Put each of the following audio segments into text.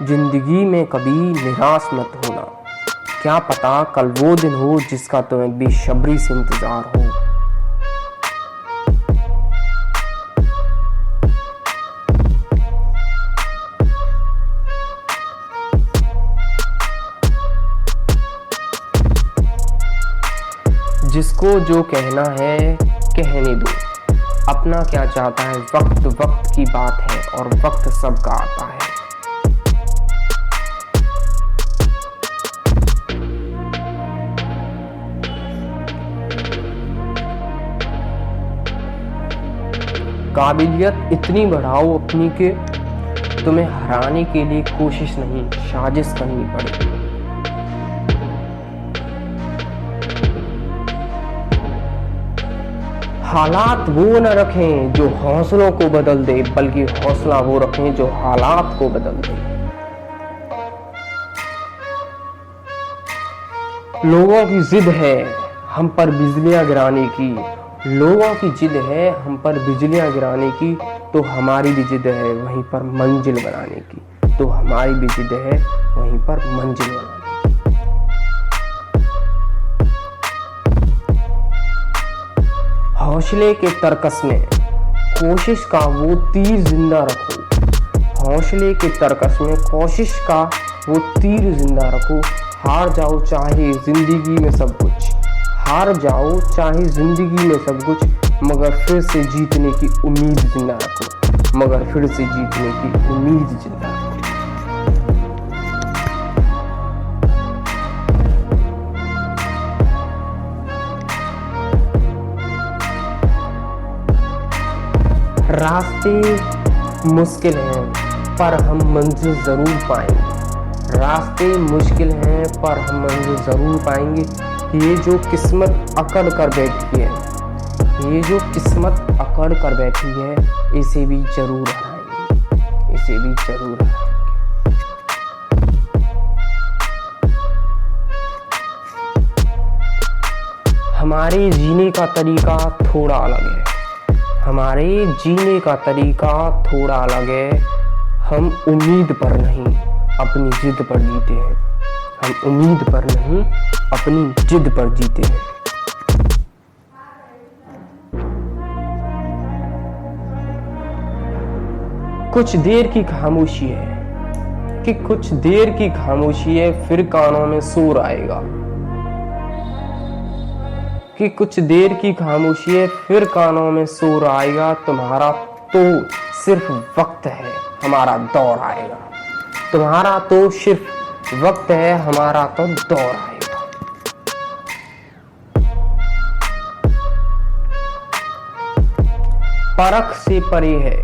जिंदगी में कभी निराश मत होना, क्या पता कल वो दिन हो जिसका तुम्हें बेसब्री से इंतजार हो। जिसको जो कहना है कहने दो, अपना क्या चाहता है वक्त वक्त की बात है और वक्त सबका आता है। काबिलियत इतनी बढ़ाओ अपनी के तुम्हें हराने के लिए कोशिश नहीं साजिश करनी पड़े। हालात वो न रखें जो हौसलों को बदल दे, बल्कि हौसला वो रखें जो हालात को बदल दे। लोगों की जिद है हम पर बिजलियां गिराने की, लोगों की जिद है हम पर बिजलियां गिराने की, तो हमारी भी जिद है वहीं पर मंजिल बनाने की, तो हमारी भी जिद है वहीं पर मंजिल बनाने की। हौसले के तरकस में कोशिश का वो तीर जिंदा रखो, हौसले के तरकस में कोशिश का वो तीर जिंदा रखो। हार जाओ चाहे जिंदगी में सब कुछ, हार जाओ चाहे जिंदगी में सब कुछ, मगर फिर से जीतने की उम्मीद जिंदा रखो, मगर फिर से जीतने की उम्मीद जिंदा रखो। रास्ते मुश्किल हैं पर हम मंजिल जरूर पाएंगे, रास्ते मुश्किल हैं पर हम मंजिल जरूर पाएंगे। ये जो किस्मत अकड़ कर बैठी है, ये जो किस्मत अकड़ कर बैठी है, इसे भी जरूर हराएंगे, इसे भी जरूर हराएंगे। हमारे जीने का तरीका थोड़ा अलग है, हमारे जीने का तरीका थोड़ा अलग है। हम उम्मीद पर नहीं अपनी जिद पर जीते हैं, हम उम्मीद पर नहीं अपनी जिद पर जीते हैं। कुछ देर की खामोशी है कि कुछ देर की खामोशी है, फिर कानों में शोर आएगा, कि कुछ देर की खामोशी है फिर कानों में शोर आएगा। तुम्हारा तो सिर्फ वक्त है हमारा दौर आएगा, तुम्हारा तो सिर्फ वक्त है हमारा तो दौर आएगा। परख से परे है,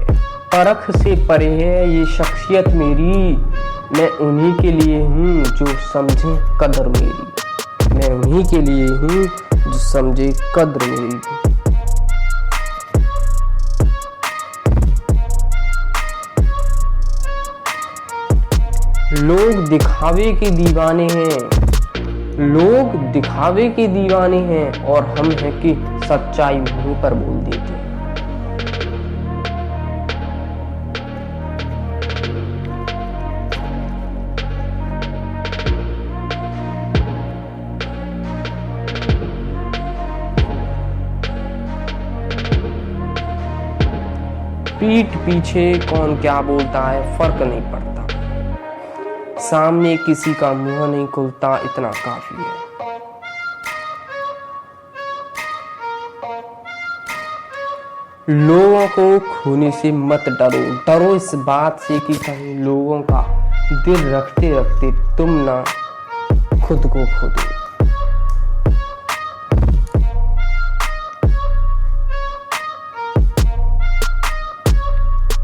परख से परे है ये शख्सियत मेरी, मैं उन्हीं के लिए हूँ जो समझे कदर मेरी, मैं उन्हीं के लिए हूँ जो समझे कद्र मेरी। लोग दिखावे के दीवाने हैं, लोग दिखावे के दीवाने हैं, और हम हैं कि सच्चाई मुंह पर बोल देते हैं। पीठ पीछे कौन क्या बोलता है फर्क नहीं पड़ता, सामने किसी का मुंह नहीं खुलता, इतना काफी है। लोगों को खोने से मत डरो, डरो इस बात से कि कहीं लोगों का दिल रखते रखते तुम ना खुद को खो दो।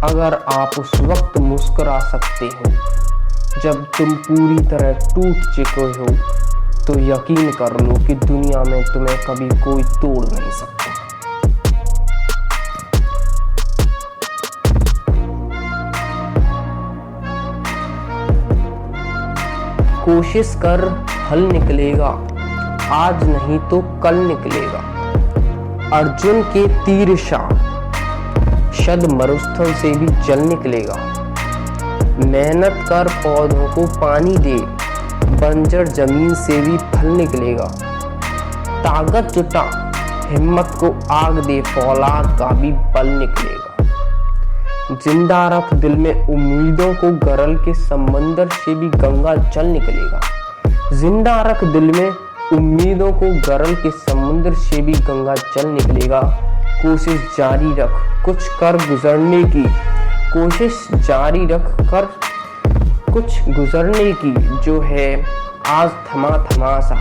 अगर आप उस वक्त मुस्कुरा सकते हो जब तुम पूरी तरह टूट चुके हो, तो यकीन कर लो कि दुनिया में तुम्हें कभी कोई तोड़ नहीं सकता। कोशिश कर हल निकलेगा, आज नहीं तो कल निकलेगा। अर्जुन के तीर शाह शद मरुस्थल से भी जल निकलेगा। मेहनत कर पौधों को पानी दे, बंजर जमीन से भी फल निकलेगा। ताकत जुटा, हिम्मत को आग दे, फौलाद का भी बल निकलेगा। जिंदा रख दिल में उम्मीदों को, गरल के समंदर से भी गंगा जल निकलेगा। जिंदा रख दिल में उम्मीदों को, गरल के समुद्र से भी गंगा जल निकलेगा। कोशिश जारी रख कुछ कर गुजरने की, कोशिश जारी रख कर कुछ गुजरने की, जो है आज थमा थमा सा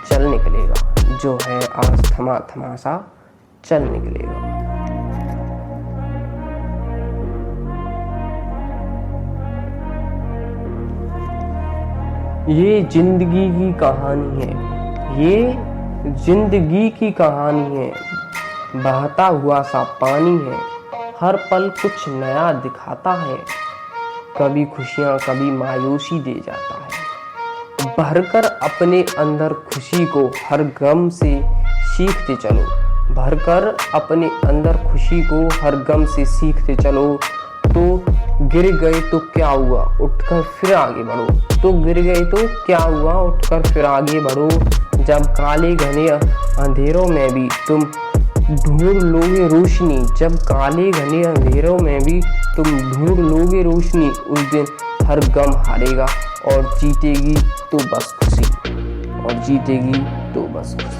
चल निकलेगा, जो है आज थमा थमा सा चल निकलेगा। ये जिंदगी की कहानी है, ये जिंदगी की कहानी है। बहता हुआ सा पानी है, हर पल कुछ नया दिखाता है। कभी खुशियाँ कभी मायूसी दे जाता है। भरकर अपने अंदर खुशी को, हर गम से सीखते चलो। भरकर अपने अंदर खुशी को, हर गम से सीखते चलो। तो गिर गए तो क्या हुआ, उठकर फिर आगे बढ़ो। तो गिर गए तो क्या हुआ, उठकर फिर आगे बढ़ो। जब काले घने अंधेरों में भी तुम ढूंढ लोगे रोशनी, जब काले घने अंधेरों में भी तुम ढूंढ लोगे रोशनी, उस दिन हर गम हारेगा और जीतेगी तो बस खुशी, और जीतेगी तो बस खुशी।